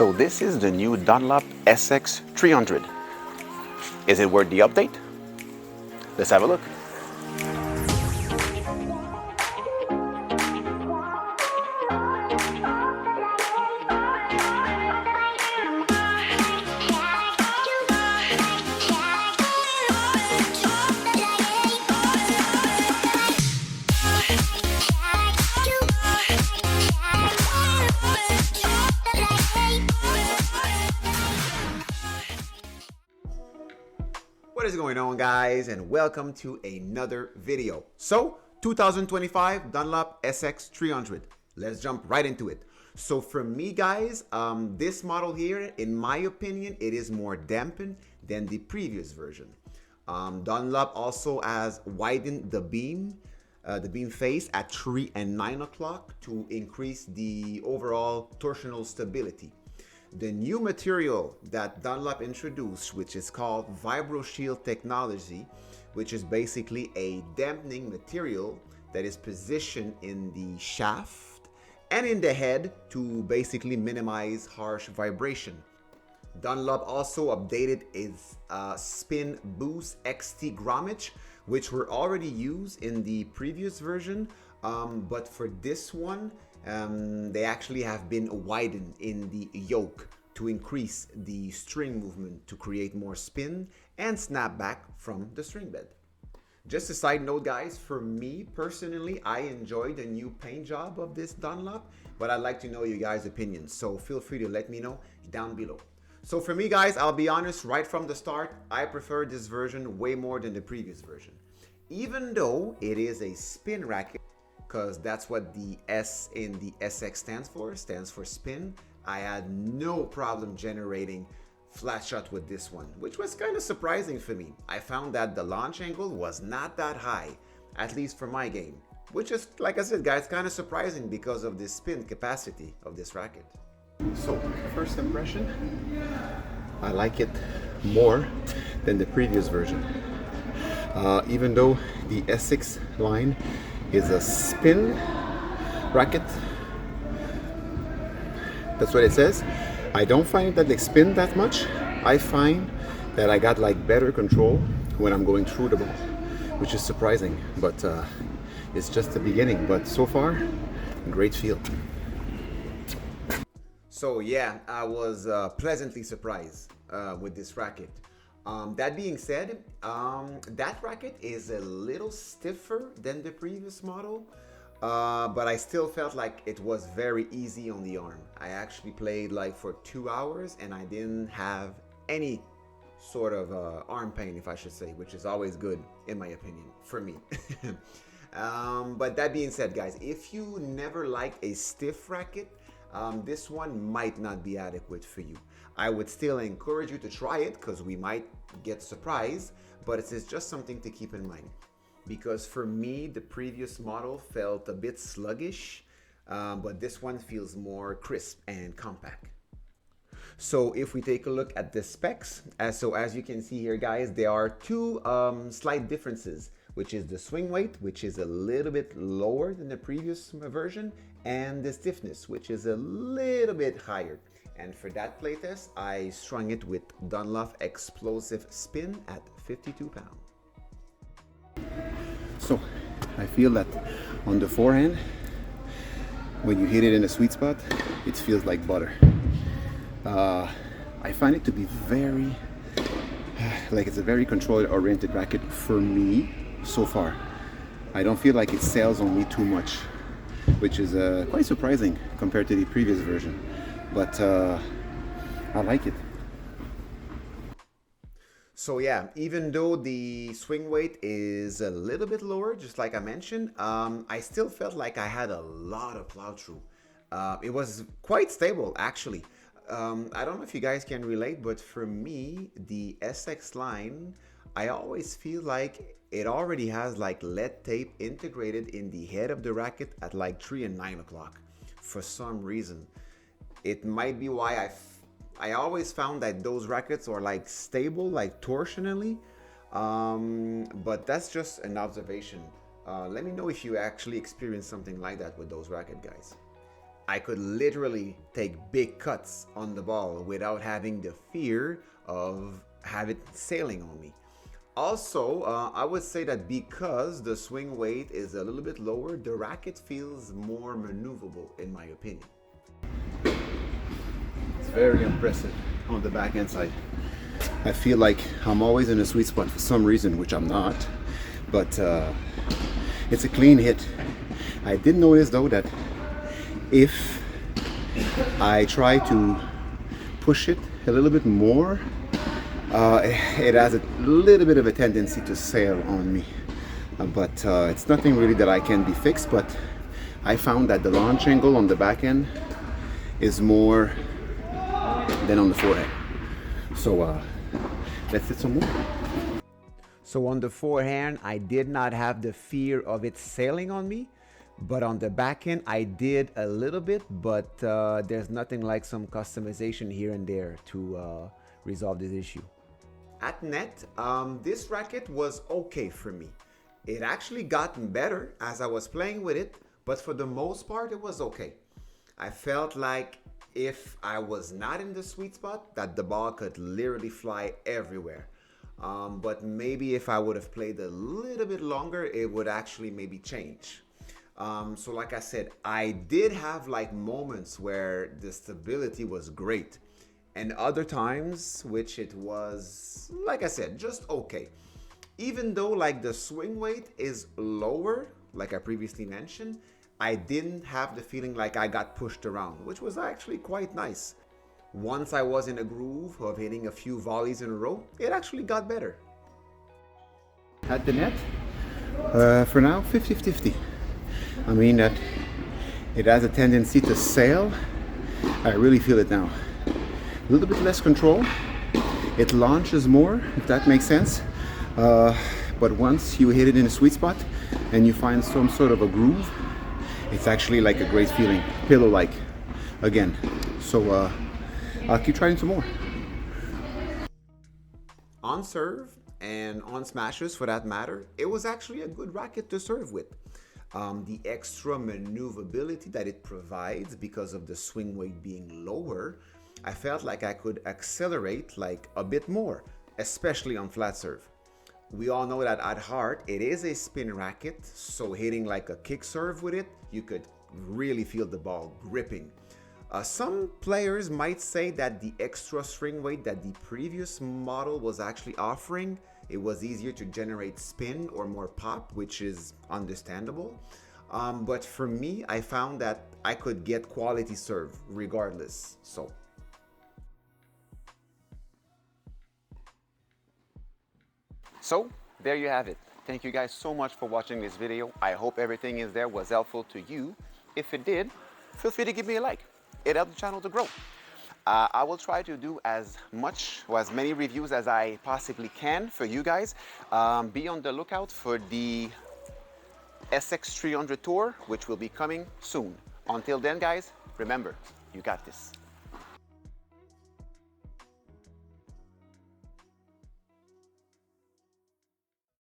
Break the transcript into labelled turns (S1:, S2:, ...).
S1: So this is the new Dunlop Sx 300. Is it worth the update? Let's have a look.
S2: What is going on, guys, and welcome to another video. So 2025 Dunlop Sx 300. Let's jump right into it. So for me, guys, this model here, in my opinion, it is more dampened than the previous version. Dunlop also has widened the beam face at 3 and 9 o'clock to increase the overall torsional stability. The new material that Dunlop introduced, which is called VibroShield technology, which is basically a dampening material that is positioned in the shaft and in the head to basically minimize harsh vibration. Dunlop also updated its Spin Boost XT grommets, which were already used in the previous version, but for this one, they actually have been widened in the yoke to increase the string movement to create more spin and snap back from the string bed. Just a side note, guys, for me personally, I enjoy the new paint job of this Dunlop, but I'd like to know you guys' opinions, so feel free to let me know down below. So for me, guys, I'll be honest, right from the start, I prefer this version way more than the previous version. Even though it is a spin racket, because that's what the S in the SX stands for spin, I had no problem generating flat shot with this one, which was kind of surprising for me. I found that the launch angle was not that high, at least for my game, which is, like I said, guys, kind of surprising because of the spin capacity of this racket. So, first impression, I like it more than the previous version. Even though the SX line is a spin racket, that's what it says. I don't find that they spin that much. I find that I got like better control when I'm going through the ball, which is surprising, but it's just the beginning. But so far, great feel. So yeah, I was pleasantly surprised with this racket. That being said, that racket is a little stiffer than the previous model, but I still felt like it was very easy on the arm. I actually played like for 2 hours and I didn't have any sort of arm pain, if I should say, which is always good in my opinion, for me. But that being said, guys, if you never liked a stiff racket, this one might not be adequate for you. I would still encourage you to try it because we might get surprised, but it is just something to keep in mind. Because for me, the previous model felt a bit sluggish, but this one feels more crisp and compact. So if we take a look at the specs, as you can see here, guys, there are two slight differences, which is the swing weight, which is a little bit lower than the previous version, and the stiffness, which is a little bit higher. And for that playtest, I strung it with Dunlop Explosive Spin at 52 pounds. So I feel that on the forehand, when you hit it in a sweet spot, it feels like butter. I find it to be very, like it's a very controlled oriented racket for me so far. I don't feel like it sails on me too much, which is quite surprising compared to the previous version, but I like it. So yeah, even though the swing weight is a little bit lower, just like I mentioned, I still felt like I had a lot of plow through. It was quite stable, actually. I don't know if you guys can relate, but for me, the SX line, I always feel like it already has like lead tape integrated in the head of the racket at like 3 and 9 o'clock. For some reason, it might be why I always found that those rackets are like stable, like torsionally, but that's just an observation. Let me know if you actually experience something like that with those racket, guys. I could literally take big cuts on the ball without having the fear of have it sailing on me. Also, I would say that because the swing weight is a little bit lower, the racket feels more maneuverable in my opinion. It's very impressive on the backhand side. I feel like I'm always in a sweet spot for some reason, which I'm not, but it's a clean hit. I did notice though that if I try to push it a little bit more, it has a little bit of a tendency to sail on me, but it's nothing really that I can be fixed. But I found that the launch angle on the back end is more than on the forehand. So let's hit some more. So on the forehand, I did not have the fear of it sailing on me, but on the back end, I did a little bit, but there's nothing like some customization here and there to resolve this issue. At net, this racket was okay for me. It actually gotten better as I was playing with it, but for the most part, it was okay. I felt like if I was not in the sweet spot, that the ball could literally fly everywhere. But maybe if I would have played a little bit longer, it would actually maybe change. So like I said, I did have like moments where the stability was great, and other times which it was, like I said, just okay. Even though like the swing weight is lower, like I previously mentioned, I didn't have the feeling like I got pushed around, which was actually quite nice. Once I was in a groove of hitting a few volleys in a row, it actually got better. At the net, for now, 50-50. I mean that it has a tendency to sail. I really feel it now. A little bit less control. It launches more, if that makes sense. But once you hit it in a sweet spot and you find some sort of a groove, it's actually like a great feeling, pillow-like again. So I'll keep trying some more. On serve and on smashes for that matter, it was actually a good racket to serve with. The extra maneuverability that it provides because of the swing weight being lower, I felt like I could accelerate like a bit more, especially on flat serve. We all know that at heart, it is a spin racket, so hitting like a kick serve with it, you could really feel the ball gripping. Some players might say that the extra swing weight that the previous model was actually offering, it was easier to generate spin or more pop, which is understandable. But for me, I found that I could get quality serve regardless.
S1: So there you have it. Thank you guys so much for watching this video. I hope everything is there was helpful to you. If it did, feel free to give me a like. It helps the channel to grow. I will try to do as much or as many reviews as I possibly can for you guys. Be on the lookout for the SX 300 tour, which will be coming soon. Until then, guys, remember, you got this.